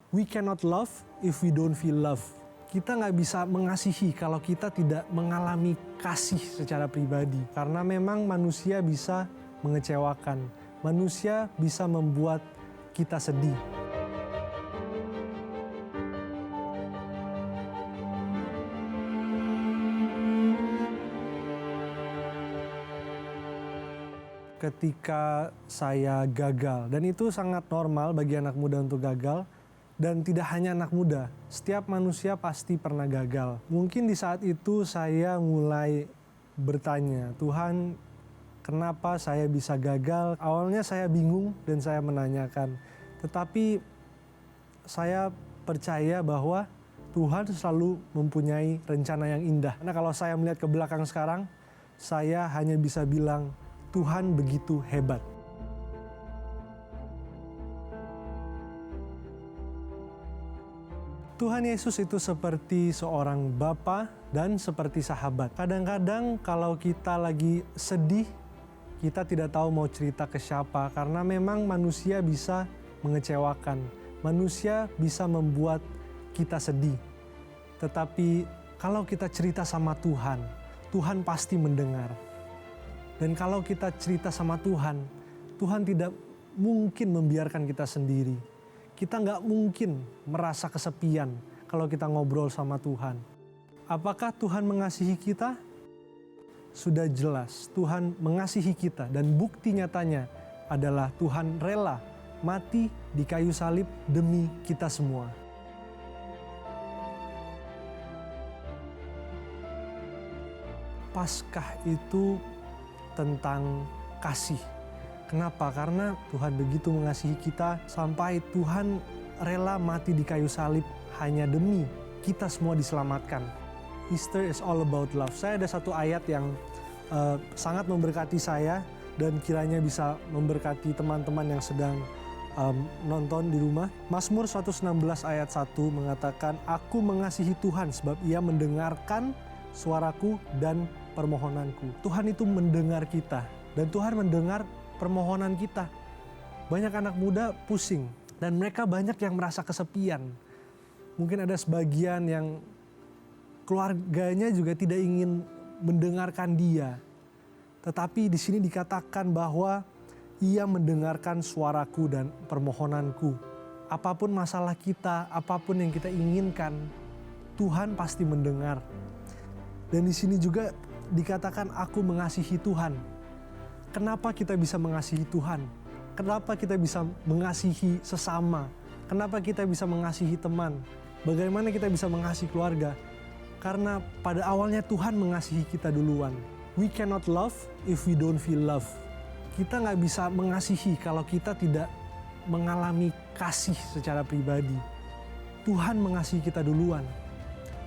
We cannot love if we don't feel love. Kita nggak bisa mengasihi kalau kita tidak mengalami kasih secara pribadi. Karena memang manusia bisa mengecewakan. Manusia bisa membuat kita sedih. Ketika saya gagal, dan itu sangat normal bagi anak muda untuk gagal. Dan tidak hanya anak muda, setiap manusia pasti pernah gagal. Mungkin di saat itu saya mulai bertanya, Tuhan, kenapa saya bisa gagal? Awalnya saya bingung dan saya menanyakan. Tetapi saya percaya bahwa Tuhan selalu mempunyai rencana yang indah. Karena kalau saya melihat ke belakang sekarang, saya hanya bisa bilang, Tuhan begitu hebat. Tuhan Yesus itu seperti seorang bapa dan seperti sahabat. Kadang-kadang kalau kita lagi sedih, kita tidak tahu mau cerita ke siapa. Karena memang manusia bisa mengecewakan. Manusia bisa membuat kita sedih. Tetapi kalau kita cerita sama Tuhan, Tuhan pasti mendengar. Dan kalau kita cerita sama Tuhan, Tuhan tidak mungkin membiarkan kita sendiri. Kita nggak mungkin merasa kesepian kalau kita ngobrol sama Tuhan. Apakah Tuhan mengasihi kita? Sudah jelas Tuhan mengasihi kita dan bukti nyatanya adalah Tuhan rela mati di kayu salib demi kita semua. Paskah itu tentang kasih. Kenapa? Karena Tuhan begitu mengasihi kita sampai Tuhan rela mati di kayu salib hanya demi kita semua diselamatkan. Easter is all about love. Saya ada satu ayat yang sangat memberkati saya dan kiranya bisa memberkati teman-teman yang sedang nonton di rumah. Mazmur 116 ayat 1 mengatakan, Aku mengasihi Tuhan sebab ia mendengarkan suaraku dan permohonanku. Tuhan itu mendengar kita dan Tuhan mendengar permohonan kita. Banyak anak muda pusing dan mereka banyak yang merasa kesepian. Mungkin ada sebagian yang keluarganya juga tidak ingin mendengarkan dia. Tetapi di sini dikatakan bahwa ia mendengarkan suaraku dan permohonanku. Apapun masalah kita, apapun yang kita inginkan, Tuhan pasti mendengar. Dan di sini juga dikatakan aku mengasihi Tuhan. Kenapa kita bisa mengasihi Tuhan? Kenapa kita bisa mengasihi sesama? Kenapa kita bisa mengasihi teman? Bagaimana kita bisa mengasihi keluarga? Karena pada awalnya Tuhan mengasihi kita duluan. We cannot love if we don't feel love. Kita nggak bisa mengasihi kalau kita tidak mengalami kasih secara pribadi. Tuhan mengasihi kita duluan.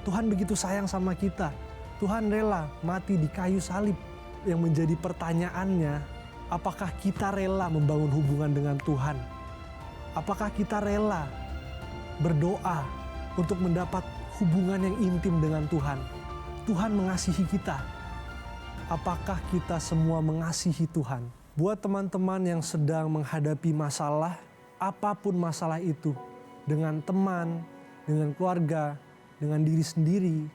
Tuhan begitu sayang sama kita. Tuhan rela mati di kayu salib. Yang menjadi pertanyaannya, apakah kita rela membangun hubungan dengan Tuhan? Apakah kita rela berdoa untuk mendapat hubungan yang intim dengan Tuhan? Tuhan mengasihi kita. Apakah kita semua mengasihi Tuhan? Buat teman-teman yang sedang menghadapi masalah, apapun masalah itu, dengan teman, dengan keluarga, dengan diri sendiri,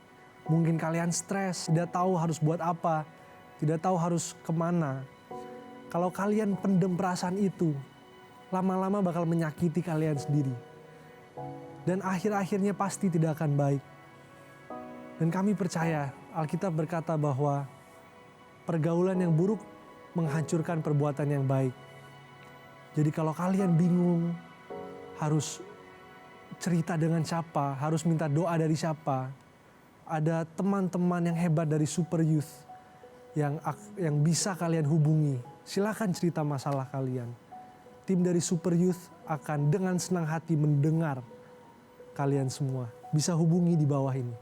mungkin kalian stres, tidak tahu harus buat apa, tidak tahu harus kemana. Kalau kalian pendem perasaan itu, lama-lama bakal menyakiti kalian sendiri. Dan akhir-akhirnya pasti tidak akan baik. Dan kami percaya, Alkitab berkata bahwa pergaulan yang buruk menghancurkan perbuatan yang baik. Jadi kalau kalian bingung, harus cerita dengan siapa, harus minta doa dari siapa, ada teman-teman yang hebat dari Super Youth yang bisa kalian hubungi. Silakan cerita masalah kalian. Tim dari Super Youth akan dengan senang hati mendengar kalian semua. Bisa hubungi di bawah ini.